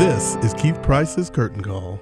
This is Keith Price's Curtain Call.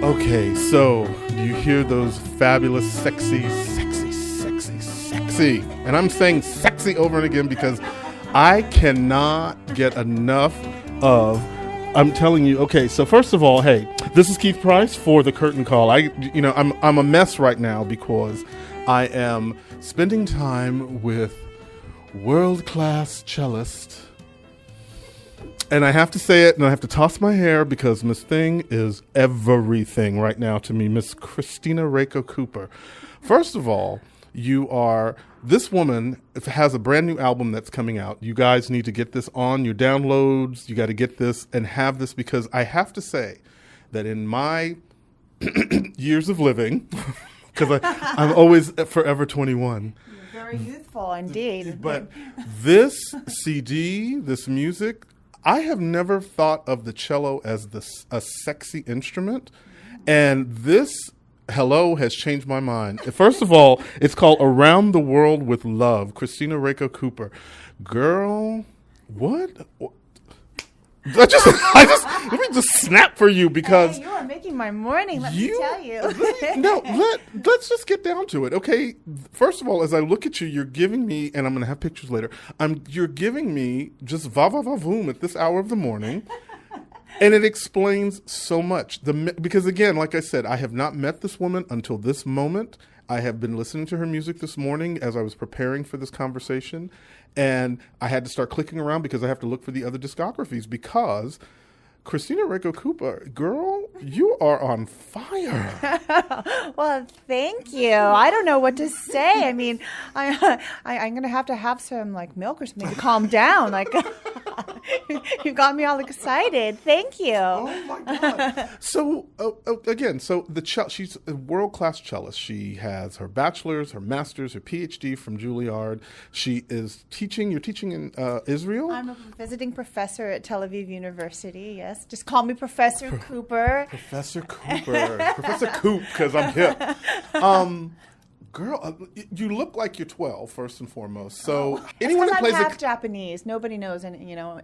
Okay, so do you hear those fabulous, sexy, and I'm saying sexy over and again because I cannot get enough of, I'm telling you, okay, so first of all, hey, this is Keith Price for the Curtain Call. I'm a mess right now because I am spending time with world-class cellist. And I have to say it, and I have to toss my hair because Miss Thing is everything right now to me, Miss Kristina Reiko Cooper. First of all, this woman has a brand new album that's coming out. You guys need to get this on your downloads. You got to get this and have this because I have to say that in my years of living, because I'm always forever 21. You're very youthful indeed. But this CD, this music, I have never thought of the cello as a sexy instrument, and this hello has changed my mind. First of all, it's called Around the World with Love, Kristina Reiko Cooper. Girl, what? Let me just snap for you because you are making my morning. Let me tell you. Let's just get down to it. Okay. First of all, as I look at you, you're giving me, and I'm going to have pictures later. You're giving me just va-va-va-voom at this hour of the morning. And it explains so much. Because again, like I said, I have not met this woman until this moment. I have been listening to her music this morning as I was preparing for this conversation. And I had to start clicking around because I have to look for the other discographies because Kristina Reiko Cooper, girl, you are on fire. Well, thank you. I don't know what to say. I mean, I'm going to have some like milk or something to calm down. Like, you got me all excited. Thank you. Oh my God. So again, she's a world-class cellist. She has her bachelor's, her master's, her PhD from Juilliard. She is teaching. You're teaching in Israel? I'm a visiting professor at Tel Aviv University. Yes. Just call me Professor Cooper. Professor Cooper. Professor Coop, because I'm hip. Girl, you look like you're 12, first and foremost. So anyone that plays I'm half Japanese. Nobody knows, and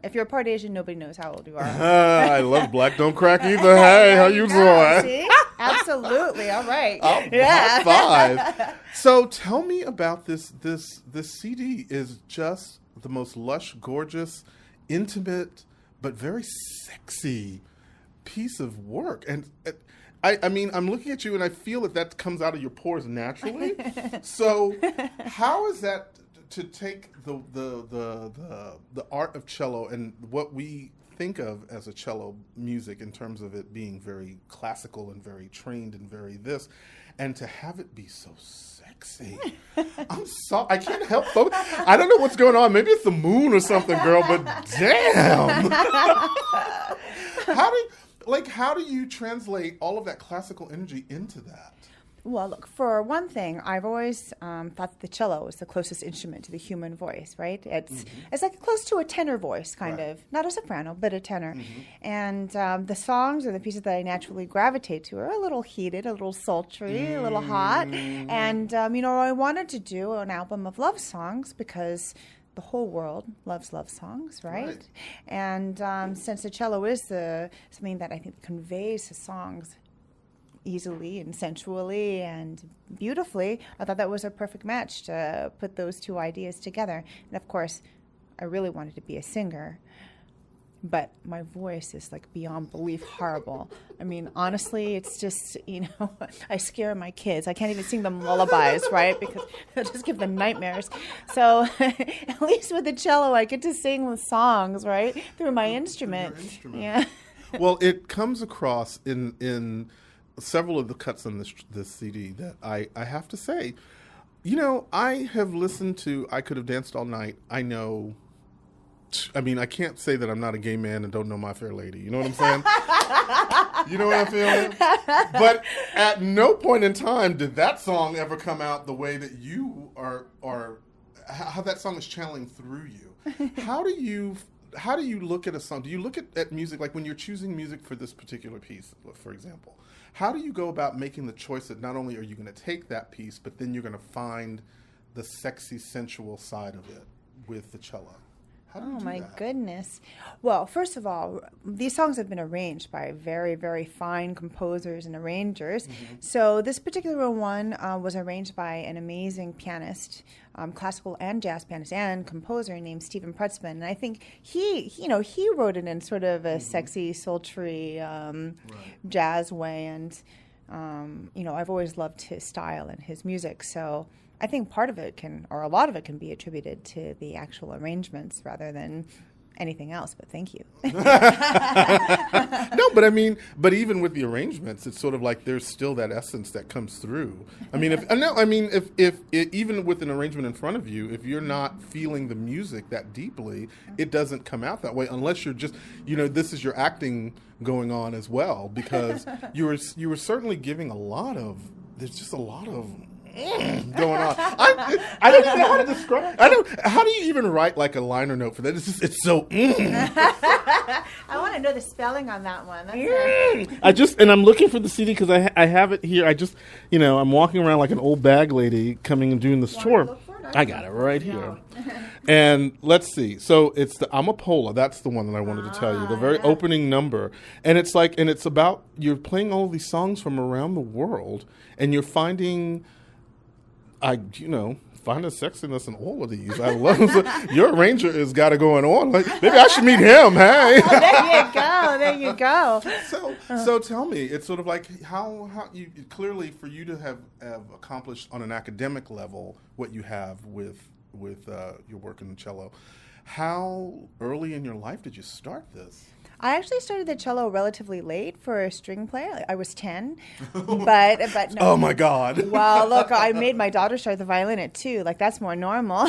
if you're part Asian, nobody knows how old you are. I love Black Don't Crack either. Hey, how you doing? See? Absolutely. All right. High five. So tell me about this. This CD is just the most lush, gorgeous, intimate, but very sexy piece of work. And I mean, I'm looking at you and I feel that comes out of your pores naturally. So how is that to take the art of cello and what we think of as a cello music in terms of it being very classical and very trained and very this, and to have it be so sexy? I can't help but I don't know what's going on. Maybe it's the moon or something, girl, but damn. How do you translate all of that classical energy into that? Well, look, for one thing, I've always thought the cello is the closest instrument to the human voice, right? It's like close to a tenor voice, kind of. Not a soprano, but a tenor. And the songs or the pieces that I naturally gravitate to are a little heated, a little sultry, a little hot. And, I wanted to do an album of love songs because the whole world loves love songs, right? And since the cello is something that I think conveys the songs easily and sensually and beautifully, I thought that was a perfect match to put those two ideas together. And of course, I really wanted to be a singer, but my voice is like beyond belief horrible. I mean, honestly, it's just, I scare my kids. I can't even sing them lullabies, right? Because they'll just give them nightmares. So at least with the cello, I get to sing the songs, right? Through my instrument. Yeah. Well, it comes across in several of the cuts on this CD that I have to say, I have listened to I Could Have Danced All Night. I can't say that I'm not a gay man and don't know My Fair Lady. You know what I'm saying? You know what I'm feeling? But at no point in time did that song ever come out the way that you are how that song is channeling through you. How do you look at a song? Do you look at music, like when you're choosing music for this particular piece, for example? How do you go about making the choice that not only are you going to take that piece, but then you're going to find the sexy, sensual side of it with the cello? How do you do my that? goodness. Well, first of all, these songs have been arranged by very, very fine composers and arrangers. Mm-hmm. So this particular one was arranged by an amazing pianist, classical and jazz pianist and composer named Stephen Prutzman. And I think he wrote it in sort of a sexy, sultry jazz way. And, I've always loved his style and his music. So I think part of it a lot of it can be attributed to the actual arrangements rather than anything else, but thank you. No, but even with the arrangements, it's sort of like there's still that essence that comes through. If even with an arrangement in front of you, if you're not feeling the music that deeply, it doesn't come out that way unless you're just, this is your acting going on as well, because you were certainly giving there's just a lot of going on. I don't even know how to describe. How do you even write like a liner note for that? It's so. I want to know the spelling on that one. And I'm looking for the CD because I have it here. I'm walking around like an old bag lady coming and doing this tour. I got it right here. And let's see. So it's the Amapola. That's the one that I wanted to tell you. The very opening number. And it's about, you're playing all of these songs from around the world, and you're finding finding sexiness in all of these. I love your arranger has got it going on. Like, maybe I should meet him. Hey. There you go. So tell me, it's sort of like how you clearly, for you to have accomplished on an academic level what you have with your work in the cello. How early in your life did you start this? I actually started the cello relatively late for a string player. I was 10, but no. Oh my God! Well, look, I made my daughter start the violin at 2. Like, that's more normal.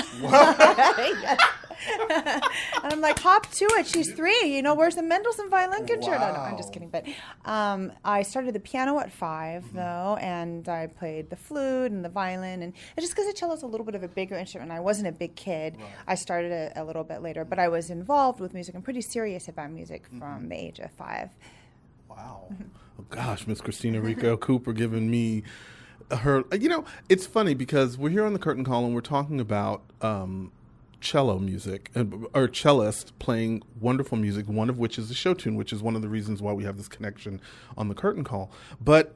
And I'm like, hop to it. She's 3. Where's the Mendelssohn violin concerto? Wow. No, I'm just kidding. But I started the piano at 5, though, and I played the flute and the violin. And just because the cello is a little bit of a bigger instrument, and I wasn't a big kid, right. I started a little bit later. But I was involved with music and pretty serious about music from the age of 5. Wow. Oh, gosh, Miss Kristina Reiko Cooper giving me her... it's funny because we're here on the Curtain Call and we're talking about... cello music, or cellist playing wonderful music, one of which is a show tune, which is one of the reasons why we have this connection on the Curtain Call. But,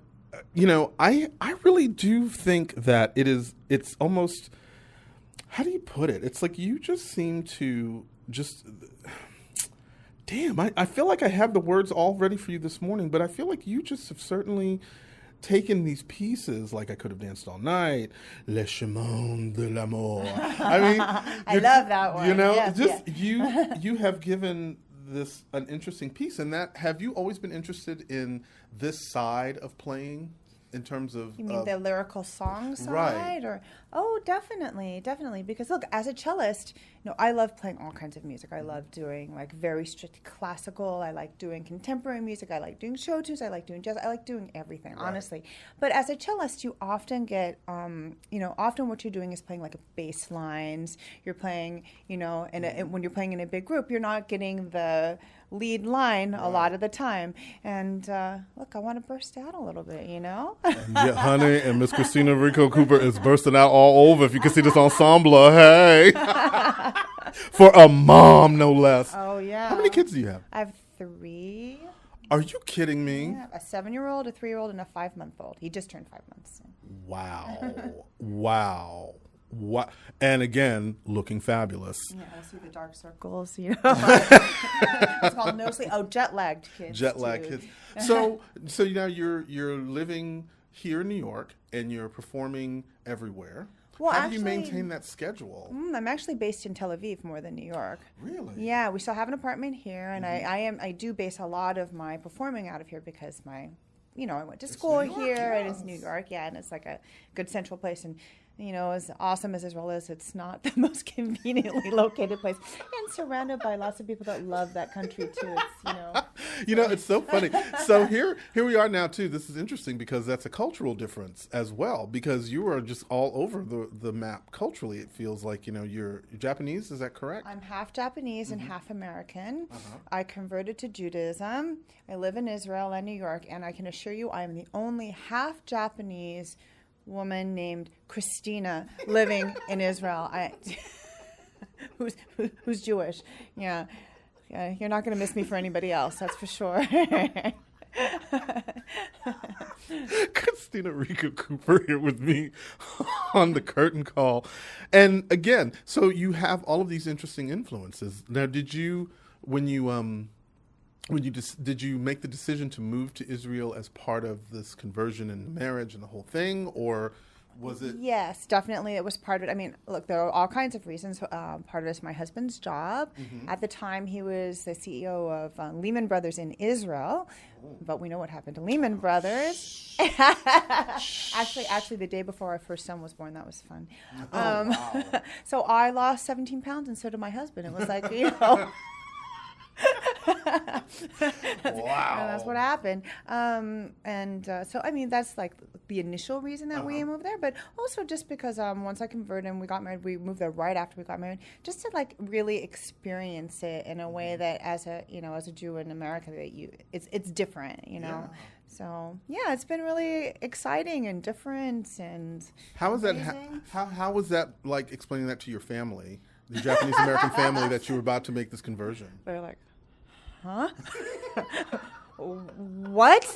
I really do think that it's almost, how do you put it? It's like you just seem to damn, I feel like I have the words all ready for you this morning, but I feel like you just have certainly taken these pieces, like I Could Have Danced All Night, Le Chemin de l'Amour. I love that one. Yes. You have given this an interesting piece. And have you always been interested in this side of playing? In terms of... You mean the lyrical song side? Right. Definitely. Because, look, as a cellist, I love playing all kinds of music. I love doing, very strict classical. I like doing contemporary music. I like doing show tunes. I like doing jazz. I like doing everything, right. Honestly. But as a cellist, you often get, often what you're doing is playing, a bass lines. You're playing, when you're playing in a big group, you're not getting the lead line a lot of the time. And, look, I want to burst out a little bit, Yeah, honey, and Miss Kristina Reiko Cooper is bursting out all over. If you can see this ensemble, hey. For a mom, no less. Oh, yeah. How many kids do you have? I have 3. Are you kidding me? Yeah, a 7-year-old, a 3-year-old, and a 5-month-old. He just turned 5 months. So. Wow. What? And again, looking fabulous. Yeah, I see the dark circles. It's called no sleep. Oh, jet-lagged kids. Jet-lagged kids. So you're living here in New York and you're performing everywhere. Well, How do you maintain that schedule? I'm actually based in Tel Aviv more than New York. Really? Yeah, we still have an apartment here, and I do base a lot of my performing out of here because I went to school here, and it's New York, and it's like a good central place. And as awesome as Israel is, it's not the most conveniently located place, and surrounded by lots of people that love that country too. It's, It's so funny. So here we are now too. This is interesting because that's a cultural difference as well, because you are just all over the map culturally. It feels like, you're Japanese. Is that correct? I'm half Japanese and half American. I converted to Judaism. I live in Israel and New York, and I can assure you I am the only half Japanese woman named Kristina living in Israel. Who's Jewish. Yeah, you're not going to miss me for anybody else, that's for sure. Kristina Reiko Cooper here with me on the Curtain Call. And again, so you have all of these interesting influences. Now, did you make the decision to move to Israel as part of this conversion and marriage and the whole thing, or was it? Yes, definitely. It was part of it. I mean, look, there are all kinds of reasons. Part of it is my husband's job. At the time, he was the CEO of Lehman Brothers in Israel. But we know what happened to Lehman Brothers. Actually, the day before our first son was born, that was fun. Wow. So I lost 17 pounds, and so did my husband. It was like, Wow. And that's what happened. So, I mean, that's like the initial reason that we moved there, but also just because once I converted and we got married, we moved there right after we got married, just to like really experience it in a way that as a Jew in America, it's different, Yeah. So yeah, it's been really exciting and different and How was that? How was that like explaining that to your family? The Japanese American family that you were about to make this conversion. They're like, huh? What?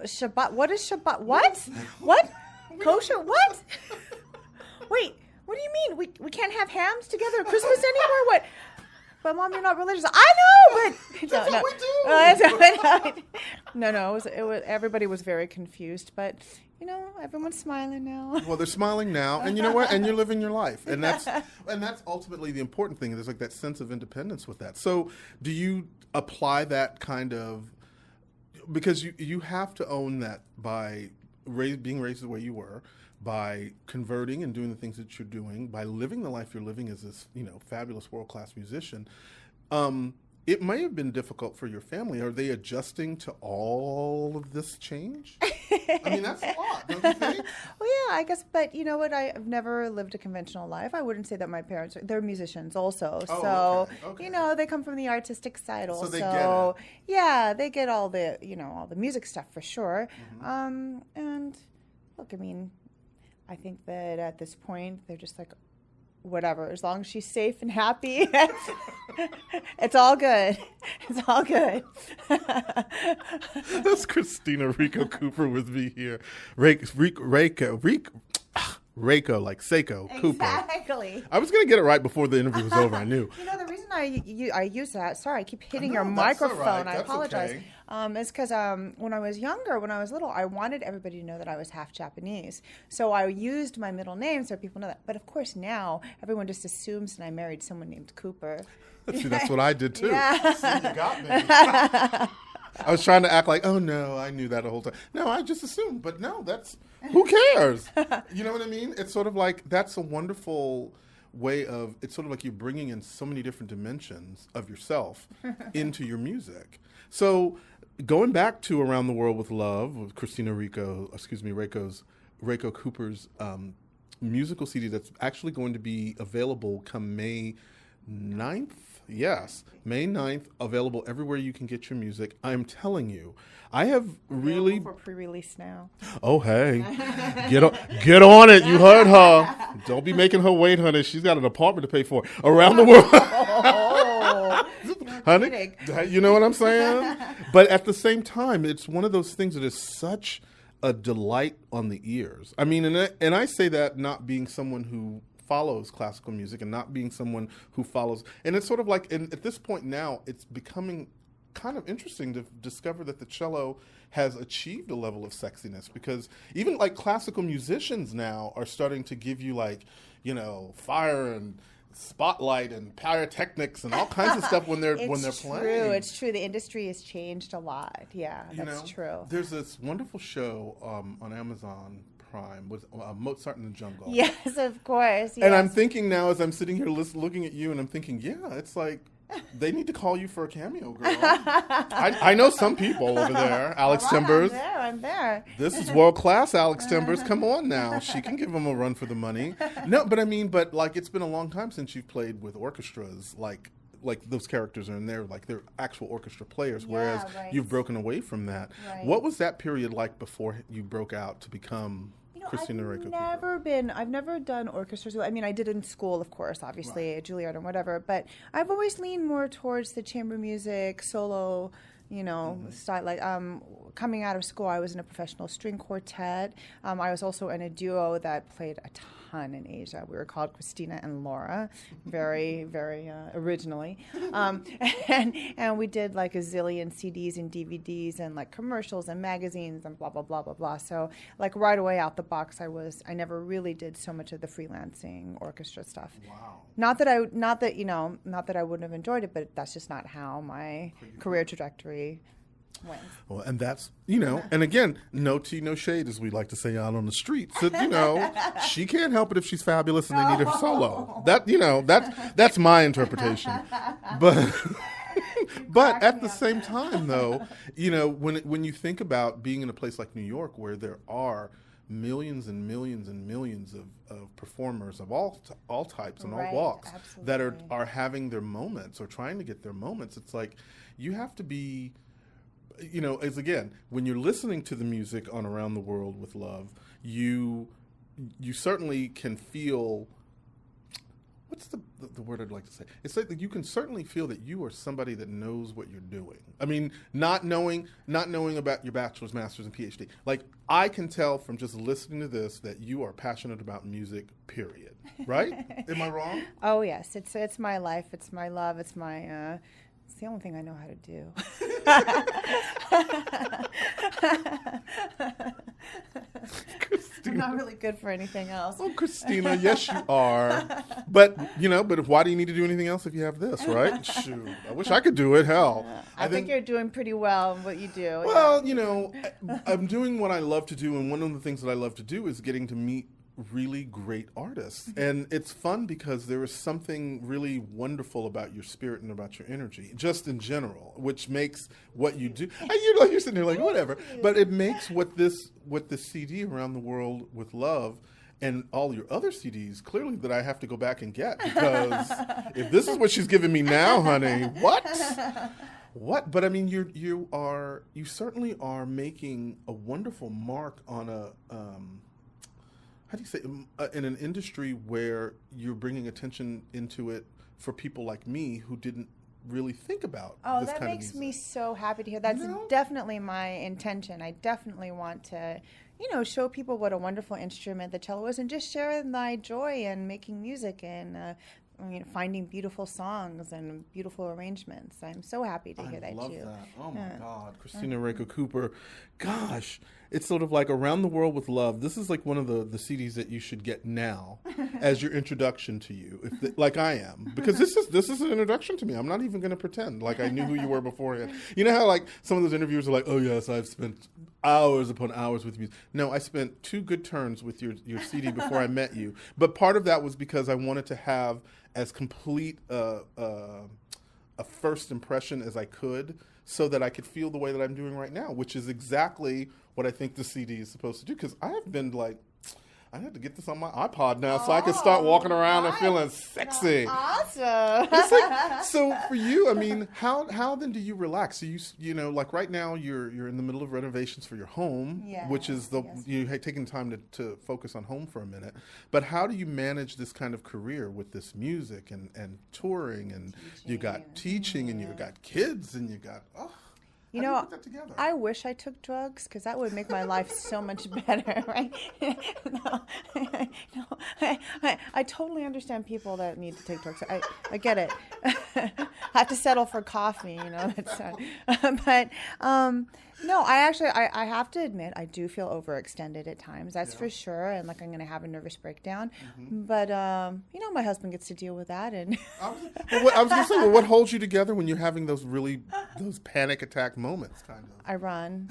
Shabbat? What is Shabbat? What? What? Kosher? What? Wait, what do you mean? We can't have hams together at Christmas anymore? What? But Mom, you're not religious. I know, but That's what we do. No. It was everybody was very confused, but everyone's smiling now. Well, they're smiling now, and you know what? And you're living your life, and that's ultimately the important thing. There's like that sense of independence with that. So, do you apply that kind of, because you have to own that by being raised the way you were, by converting and doing the things that you're doing, by living the life you're living as this fabulous world-class musician. It may have been difficult for your family. Are they adjusting to all of this change? I mean, that's a lot, don't you think? Well, yeah, I guess. But you know what? I've never lived a conventional life. I wouldn't say that my parents they're musicians also. Oh, so, okay. They come from the artistic side also. So they get it. Yeah, they get all the, all the music stuff for sure. And look, I mean, I think that at this point, they're just like, whatever, as long as she's safe and happy, it's all good. It's all good. That's Kristina Reiko Cooper with me here. Reiko, like Seiko Cooper. Exactly. I was going to get it right before the interview was over, I knew. The reason I use that, sorry, I keep hitting your that's all microphone. right. I That's apologize. okay. Is because when I was younger, when I was little, I wanted everybody to know that I was half Japanese. So I used my middle name so people know that. But of course now, everyone just assumes that I married someone named Cooper. See, that's what I did too. Yeah. See, you got me. I was trying to act like, oh no, I knew that the whole time. No, I just assumed. But no, who cares? You know what I mean? It's sort of like, that's a wonderful way of, it's sort of like you're bringing in so many different dimensions of yourself into your music. So going back to Around the World with Love, with Reiko Cooper's musical CD that's actually going to be available come May 9th. Yes, May 9th, available everywhere you can get your music. I'm telling you, I have really... for pre-release now. Oh, hey. Get on it. You heard her. Don't be making her wait, honey. She's got an apartment to pay for. Around the world. Honey, kidding. you know what I'm saying? But at the same time, it's one of those things that is such a delight on the ears. I mean, and I say that not being someone who follows classical music and not being someone who follows, and it's sort of like, and at this point now, it's becoming kind of interesting to discover that the cello has achieved a level of sexiness, because even like classical musicians now are starting to give you like, fire and spotlight and pyrotechnics and all kinds of stuff when they're playing. It's true. The industry has changed a lot. Yeah, that's true. There's this wonderful show on Amazon prime was Mozart in the Jungle. Yes, of course. Yes. And I'm thinking now, as I'm sitting here looking at you, and I'm thinking, yeah, it's like they need to call you for a cameo, girl. I know some people over there. Alex Timbers. I'm there. This is world class, Alex Timbers. Come on now. She can give them a run for the money. No, but I mean, like it's been a long time since you've played with orchestras, like those characters are in there, like they're actual orchestra players, whereas you've broken away from that. Right. What was that period like before you broke out to become Kristina Reiko Cooper? I've never done orchestras. I mean, I did in school, of course, obviously, at Juilliard and whatever, but I've always leaned more towards the chamber music, solo, style. Like coming out of school, I was in a professional string quartet. I was also in a duo that played a ton in Asia. We were called Kristina and Laura, very, very originally. And we did like a zillion CDs and DVDs and like commercials and magazines and blah, blah, blah, blah, blah. So like right away out the box, I never really did so much of the freelancing orchestra stuff. Wow. Not that I wouldn't have enjoyed it, but that's just not how my career trajectory went. Well, and that's, and again, no tea, no shade, as we like to say out on the streets. That, she can't help it if she's fabulous and they need her solo. That's my interpretation. But at the same time, though, when you think about being in a place like New York where there are millions and millions and millions of performers of all types and all walks that are having their moments or trying to get their moments, it's like you have to be, as again, when you're listening to the music on Around the World with Love, you certainly can feel, what's the word I'd like to say? It's like that you can certainly feel that you are somebody that knows what you're doing. I mean, not knowing about your bachelor's, master's, and PhD. Like, I can tell from just listening to this that you are passionate about music, period. Right? Am I wrong? Oh, yes. It's my life. It's my love. It's my... It's the only thing I know how to do. I'm not really good for anything else. Oh, Kristina, yes, you are. But why do you need to do anything else if you have this, right? Shoot, I wish I could do it. Hell. I think you're doing pretty well in what you do. Well, I'm doing what I love to do, and one of the things that I love to do is getting to meet really great artists. And it's fun because there is something really wonderful about your spirit and about your energy, just in general, which makes what you do. You're sitting there like, whatever. But it makes what this CD Around the World with Love and all your other CDs, clearly that I have to go back and get, because if this is what she's giving me now, honey, what? What? But I mean, you certainly are making a wonderful mark on a, how do you say, in an industry where you're bringing attention into it for people like me who didn't really think about this kind of music. Oh, that makes me so happy to hear. That's definitely my intention. I definitely want to, show people what a wonderful instrument the cello is and just share my joy in making music and finding beautiful songs and beautiful arrangements. I'm so happy to hear that too. I love that. Oh my God, Kristina Reiko Cooper. Gosh, it's sort of like Around the World with Love. This is like one of the CDs that you should get now as your introduction to you, like I am, because this is an introduction to me. I'm not even going to pretend like I knew who you were beforehand. You know how like some of those interviewers are like, oh yes, I've spent hours upon hours with you. No, I spent 2 good turns with your CD before I met you. But part of that was because I wanted to have as complete a first impression as I could, so that I could feel the way that I'm doing right now, which is exactly what I think the CD is supposed to do. Because I have been like, I had to get this on my iPod now so I can start walking around and feeling sexy. Awesome. It's like, so for you, I mean, how then do you relax? So like right now you're in the middle of renovations for your home, which is you're taking time to focus on home for a minute. But how do you manage this kind of career with this music and touring, and you got teaching and you got kids and you got how do you put that together? I wish I took drugs, because that would make my life so much better, right? I totally understand people that need to take drugs. I get it. I have to settle for coffee, That's but no, I have to admit, I do feel overextended at times. That's for sure, and like I'm going to have a nervous breakdown. Mm-hmm. But my husband gets to deal with that. And I was going to say, what holds you together when you're having those panic attack moments, kind of? I run.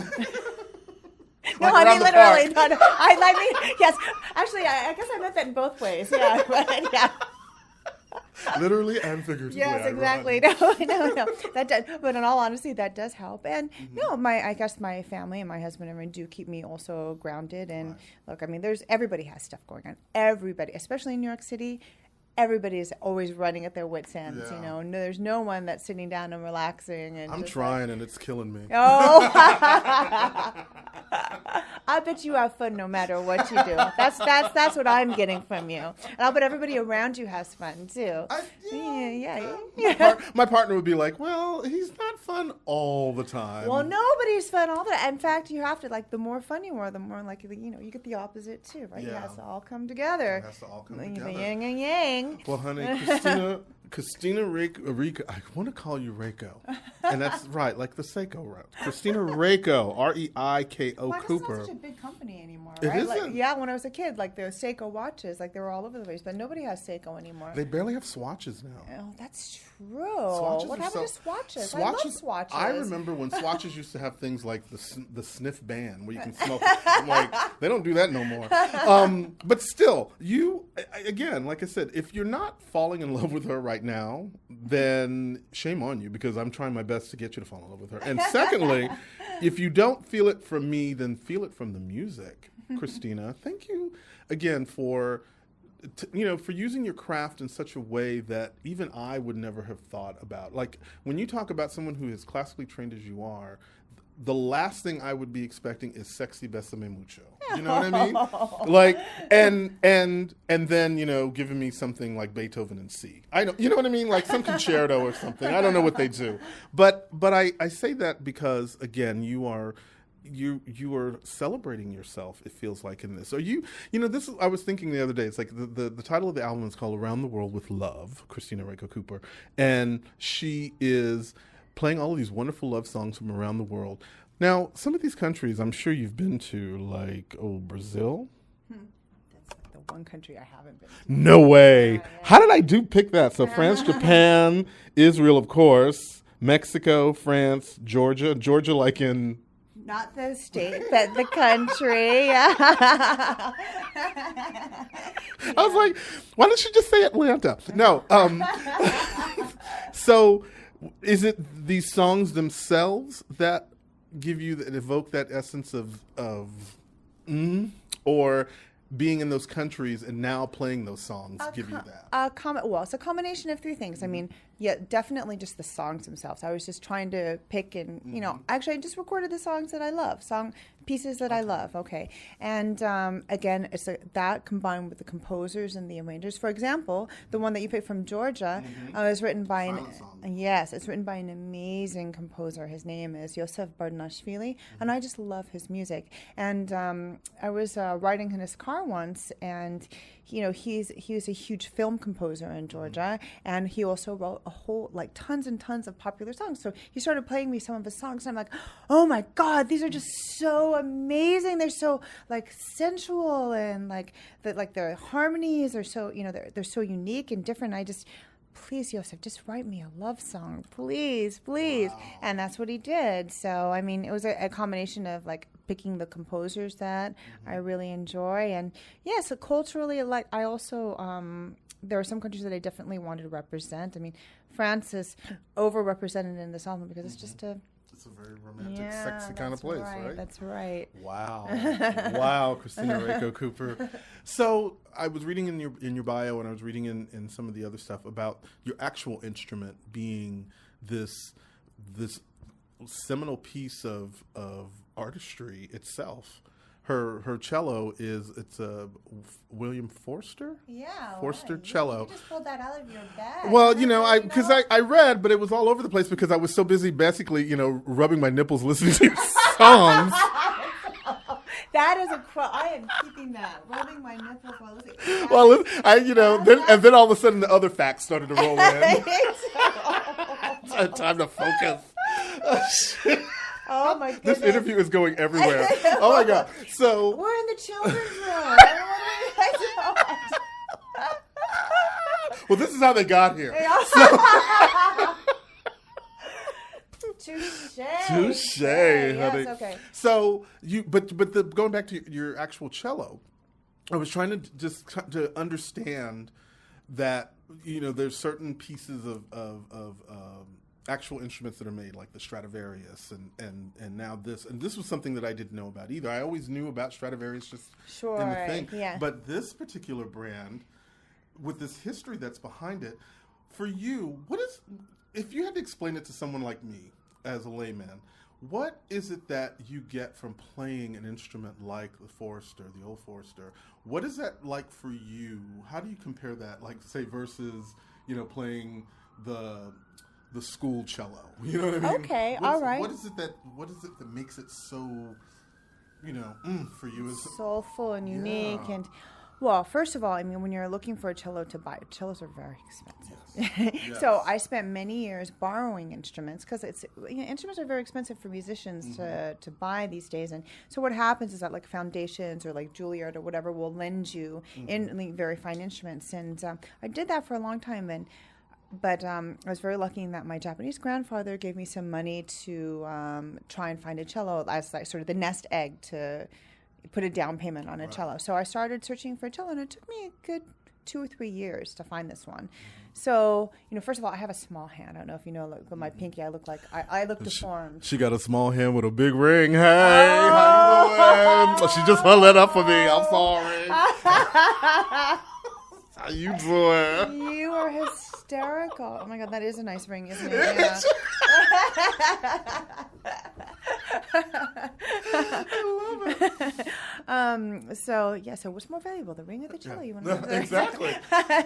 No, Like I around mean the park. literally. No, I mean, yes. Actually, I guess I meant that in both ways. Yeah, but yeah. Literally and figuratively. Yes, I exactly. run. No. That does, but in all honesty, that does help. And no, I guess my family and my husband and everyone do keep me also grounded. And look, I mean, everybody has stuff going on. Everybody, especially in New York City. Everybody is always running at their wits' ends, Yeah. you know. No, there's no one that's sitting down and relaxing. And I'm just trying, and it's killing me. Oh, I bet you have fun no matter what you do. That's what I'm getting from you, and I'll bet everybody around you has fun too. Yeah. My partner would be like, "Well, he's not fun all the time." Well, nobody's fun all the time. In fact, you have to the more fun you are, the more likely you get the opposite too, right? Yeah. It has to all come together. It has to all come The together. yin and yang. Well, honey, Kristina Reiko, I want to call you Reiko, and that's right, like the Seiko route. Kristina Reiko, Reiko Well, it's Cooper. not such a big company anymore, It right? isn't. Yeah, when I was a kid, the Seiko watches, they were all over the place, but nobody has Seiko anymore. They barely have swatches now. Oh, that's true. Swatches What are happened to swatches? I love swatches. I remember when swatches used to have things like the sniff ban where you can smoke. I'm like, they don't do that no more. But still, again, like I said, if you're not falling in love with her right now, then shame on you, because I'm trying my best to get you to fall in love with her. And secondly, if you don't feel it from me, then feel it from the music. Kristina, thank you again for using your craft in such a way that even I would never have thought about. Like, when you talk about someone who is classically trained as you are, the last thing I would be expecting is sexy besame mucho. You know what I mean? Like, and then, giving me something like Beethoven in C. I know, you know what I mean? Like some concerto or something. I don't know what they do. But I say that because, again, you are celebrating yourself, it feels like, in this. Are this is, I was thinking the other day, it's like the title of the album is called Around the World with Love, Kristina Reiko Cooper, and she is playing all of these wonderful love songs from around the world. Now, some of these countries I'm sure you've been to, like, Brazil. That's the one country I haven't been to. No way. Yeah. How did I pick that? So France, Japan, Israel, of course, Mexico, France, Georgia like in... Not the state, but the country. I was like, why don't you just say Atlanta? No. So is it these songs themselves that evoke that essence of or being in those countries and now playing those songs give you that? It's a combination of three things. I mean, yeah, definitely just the songs themselves. I was just trying to pick and, actually I just recorded the songs that I love, pieces that I love, okay. And again, it's that combined with the composers and the arrangers. For example, the one that you picked from Georgia was written by it's written by an amazing composer. His name is Yosef Bardanashvili, and I just love his music. And I was riding in his car once, and he was a huge film composer in Georgia, and he also wrote a whole tons and tons of popular songs. So he started playing me some of his songs, and I'm like, oh my God, these are just so amazing. They're so sensual, and their harmonies are so they're so unique and different. Please, Yosef, just write me a love song, please. Wow. And that's what he did. So, I mean, it was a combination of picking the composers that I really enjoy. And yeah, so culturally, I also, there are some countries that I definitely wanted to represent. I mean, France is overrepresented in this album because it's just it's a very romantic, sexy kind of place, right? That's right. Wow. Wow, Kristina Reiko Cooper. So I was reading in your bio, and I was reading in some of the other stuff about your actual instrument being this seminal piece of artistry itself. Her cello it's a William Forster? Yeah. Forster right. cello. You just pulled that out of your bag. Well, I read, but it was all over the place because I was so busy basically, rubbing my nipples listening to your songs. That is I am keeping that. Rubbing my nipples while listening. Well, then all of a sudden the other facts started to roll in. Time to focus. Oh my goodness. This interview is going everywhere. Oh my God. So we're in the children's room. Well, this is how they got here. Touche, Yes, honey. okay. So going back to your actual cello, I was trying to just to understand that there's certain pieces of actual instruments that are made, like the Stradivarius, and now this, and this was something that I didn't know about either. I always knew about Stradivarius just in the thing, but this particular brand, with this history that's behind it, for you, if you had to explain it to someone like me as a layman, what is it that you get from playing an instrument like the Forester, the old Forester? What is that like for you? How do you compare that, like, say, versus, playing the school cello? You know what I mean? Okay, all right. What is it that makes it so, for you? Soulful and unique and... Well, first of all, I mean, when you're looking for a cello to buy, cellos are very expensive. Yes. So I spent many years borrowing instruments because instruments are very expensive for musicians to buy these days. And so what happens is that like Foundations or like Juilliard or whatever will lend you in like, very fine instruments. And I did that for a long time. But I was very lucky in that my Japanese grandfather gave me some money to try and find a cello as like sort of the nest egg to put a down payment on a cello. So I started searching for a cello, and it took me a good 2 or 3 years to find this one. So, first of all, I have a small hand. I don't know if you know, look, with my pinky, I look like, I look deformed. She got a small hand with a big ring. Hey, how you doing? She just hung that up for me. I'm sorry. How you doing? You are hysterical. Oh my God, that is a nice ring, isn't it? Yeah. I love it. So what's more valuable, the ring or the cello? You want to know? Exactly.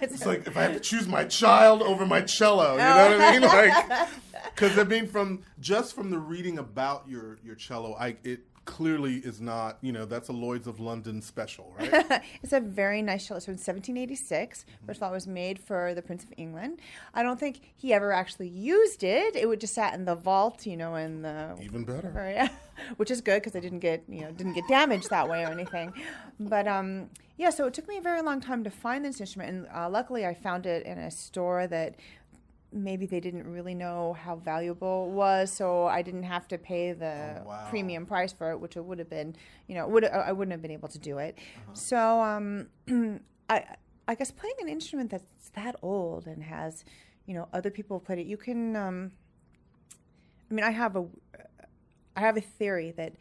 It's like if I have to choose my child over my cello, you know what I mean? Like, because I mean, from the reading about your cello, it clearly is not, that's a Lloyd's of London special, right? It's a very nice cello. So in 1786, first of all, it was made for the Prince of England. I don't think he ever actually used it. It would just sat in the vault, in the... Even better. Which is good because I didn't get damaged that way or anything. But, so it took me a very long time to find this instrument. And luckily I found it in a store that maybe they didn't really know how valuable it was, so I didn't have to pay the premium price for it, which it would have been, I wouldn't have been able to do it. So I guess playing an instrument that's that old and has, other people have played it, you can, I have a theory that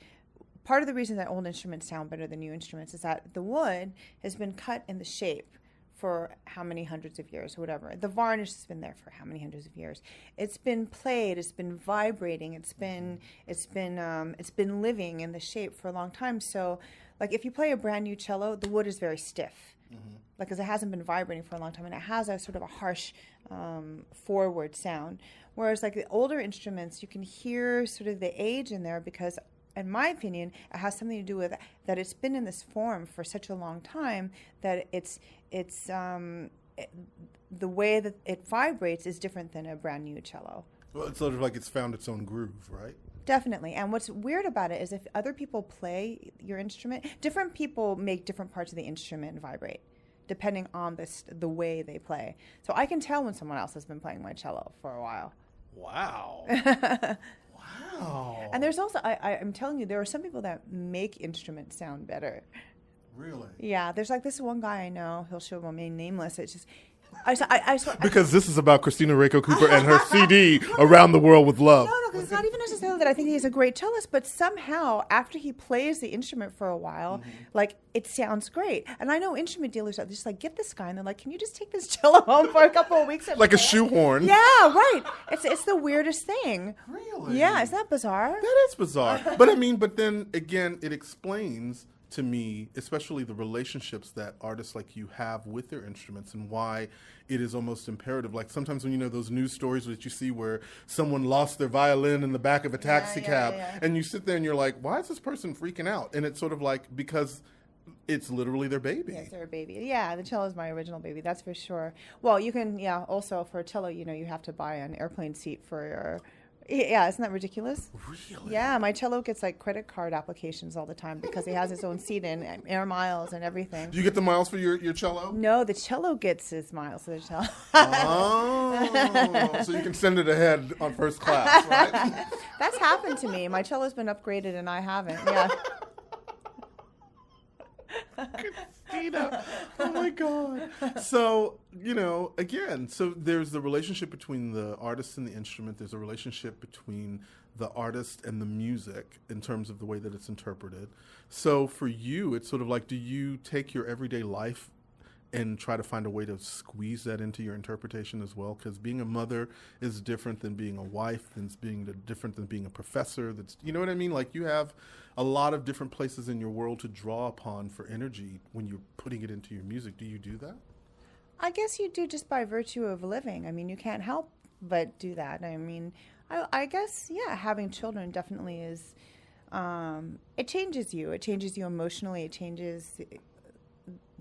part of the reason that old instruments sound better than new instruments is that the wood has been cut in the shape for how many hundreds of years or whatever. The varnish has been there for how many hundreds of years. It's been played, it's been vibrating, it's been living in the shape for a long time. So like if you play a brand new cello, the wood is very stiff. Like, because it hasn't been vibrating for a long time, and it has a sort of a harsh forward sound. Whereas like the older instruments, you can hear sort of the age in there because, in my opinion, it has something to do with that it's been in this form for such a long time that the way that it vibrates is different than a brand new cello. Well, it's sort of like it's found its own groove, right? Definitely. And what's weird about it is if other people play your instrument, different people make different parts of the instrument vibrate depending on the way they play. So I can tell when someone else has been playing my cello for a while. Wow. Wow. And there's also, I'm telling you, there are some people that make instruments sound better. Really? Yeah. There's like this one guy I know, he'll show remain nameless. It's just, I swear. Because this is about Kristina Reiko Cooper and her CD, Around the World with Love. No, because it's not even necessarily that I think he's a great cellist, but somehow after he plays the instrument for a while, like it sounds great. And I know instrument dealers are just like, get this guy, and they're like, can you just take this cello home for a couple of weeks? Like a shoehorn. Yeah, right. It's the weirdest thing. Really? Yeah, isn't that bizarre? That is bizarre. But then again, it explains to me, especially the relationships that artists like you have with their instruments and why it is almost imperative. Like sometimes when those news stories that you see where someone lost their violin in the back of a taxi cab and you sit there and you're like, why is this person freaking out? And it's sort of like, because it's literally their baby. Yes, their baby. Yeah, the cello is my original baby, that's for sure. Well, you can, also for a cello, you have to buy an airplane seat for Yeah, isn't that ridiculous? Really? Yeah, my cello gets like credit card applications all the time because he has his own seat and air miles and everything. Do you get the miles for your cello? No, the cello gets his miles to the cello. Oh, so you can send it ahead on first class, right? That's happened to me. My cello's been upgraded and I haven't. Yeah. Kristina, oh my God. So, again, so there's the relationship between the artist and the instrument. There's a relationship between the artist and the music in terms of the way that it's interpreted. So for you, it's sort of like, do you take your everyday life and try to find a way to squeeze that into your interpretation as well? Because being a mother is different than being a wife, different than being a professor. You know what I mean? Like, you have a lot of different places in your world to draw upon for energy when you're putting it into your music. Do you do that? I guess you do just by virtue of living. I mean, you can't help but do that. I mean, I guess, yeah, having children definitely is, it changes you. It changes you emotionally. It changes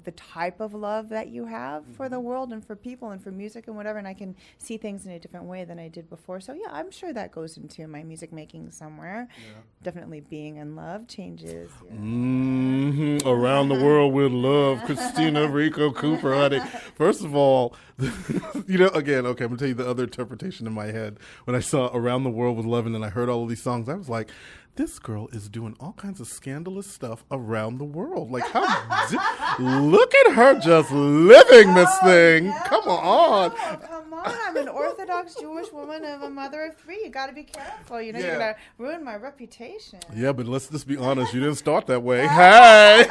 the type of love that you have for the world and for people and for music and whatever, and I can see things in a different way than I did before. So yeah, I'm sure that goes into my music making somewhere. Yeah. Definitely being in love changes. Around the World with Love, Kristina Reiko Cooper, honey. First of all, again, okay, I'm going to tell you the other interpretation in my head. When I saw Around the World with Love and then I heard all of these songs, I was like, this girl is doing all kinds of scandalous stuff around the world. Like, look at her just living this thing. Yeah. Come on. Come on. I'm an Orthodox Jewish woman of a mother of three. You got to be careful. You're going to ruin my reputation. Yeah, but let's just be honest. You didn't start that way. Hey.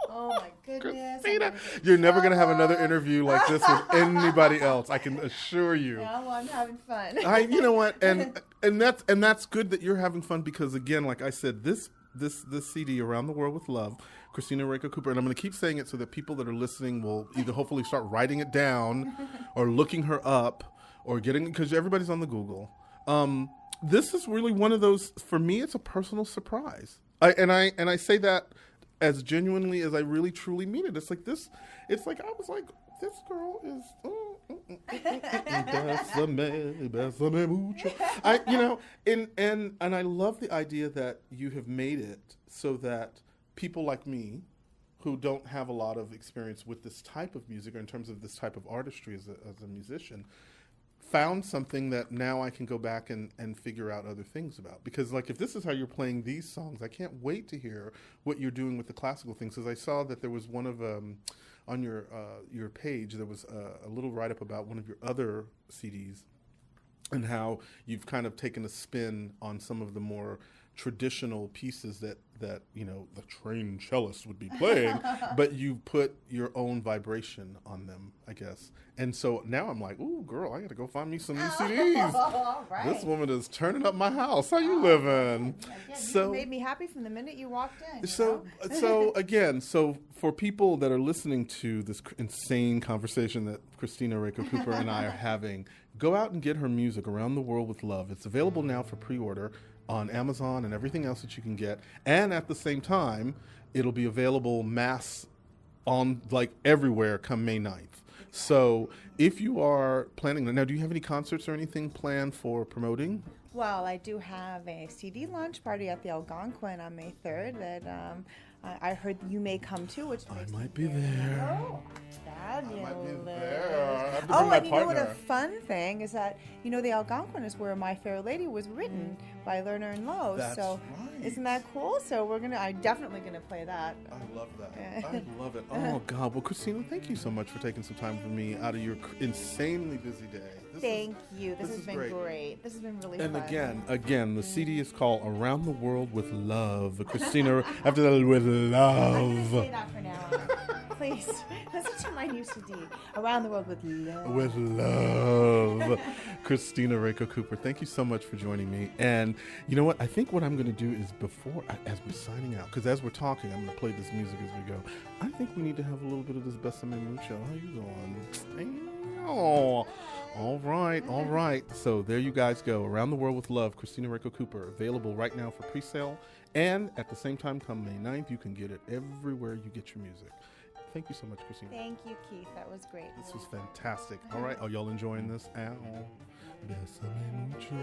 Oh, my goodness. Kristina, you're never going to have another interview like this with anybody else. I can assure you. Yeah, well, I'm having fun. You know what? And that's good that you're having fun because, again, like I said, this CD, Around the World with Love, Kristina Reiko Cooper, and I'm going to keep saying it so that people that are listening will either hopefully start writing it down or looking her up or because everybody's on the Google. This is really one of those, for me, it's a personal surprise. I say that as genuinely as I really truly mean it. It's like this. It's like I was like, this girl is. Bésame mucho. And I love the idea that you have made it so that people like me, who don't have a lot of experience with this type of music or in terms of this type of artistry as a musician, found something that now I can go back and figure out other things about. Because, like, if this is how you're playing these songs, I can't wait to hear what you're doing with the classical things. Because I saw that there was one of, on your page, there was a little write-up about one of your other CDs and how you've kind of taken a spin on some of the more traditional pieces that the trained cellist would be playing, but you put your own vibration on them, I guess. And so now I'm like, ooh, girl, I got to go find me some new CDs. Right. This woman is turning up my house. How you living? You made me happy from the minute you walked in. So again, for people that are listening to this insane conversation that Kristina Reiko Cooper and I are having, go out and get her music, Around the World with Love. It's available now for pre-order on Amazon and everything else that you can get. And at the same time, it'll be available mass on like everywhere come May 9th. So if you are planning, now do you have any concerts or anything planned for promoting? Well, I do have a CD launch party at the Algonquin on May 3rd that I heard you may come to, which makes I might be there. Oh, fabulous. I might be there. I have to bring Oh, my and you know what partner. a fun thing is that, the Algonquin is where My Fair Lady was written by Lerner and Lowe. That's so right. Isn't that cool? So I'm definitely gonna play that. I love that. I love it. Oh, God. Well, Kristina, thank you so much for taking some time for me out of your insanely busy day. Thank you. This has been great. This has been really and fun. again, the CD is called Around the World with Love. Kristina, after that, with love. I'm going to say that for now on. Please, listen to my new CD, Around the World with Love. With love. Kristina Reiko Cooper, thank you so much for joining me. And you know what? I think what I'm going to do is as we're signing out, because as we're talking, I'm going to play this music as we go. I think we need to have a little bit of this Bésame Mucho. How you doing? Oh, all right. So there you guys go. Around the World with Love, Kristina Reiko Cooper, available right now for pre-sale. And at the same time, come May 9th, you can get it everywhere you get your music. Thank you so much, Kristina. Thank you, Keith. That was great. This was fantastic. All right, are y'all enjoying this? Ow. Bésame mucho.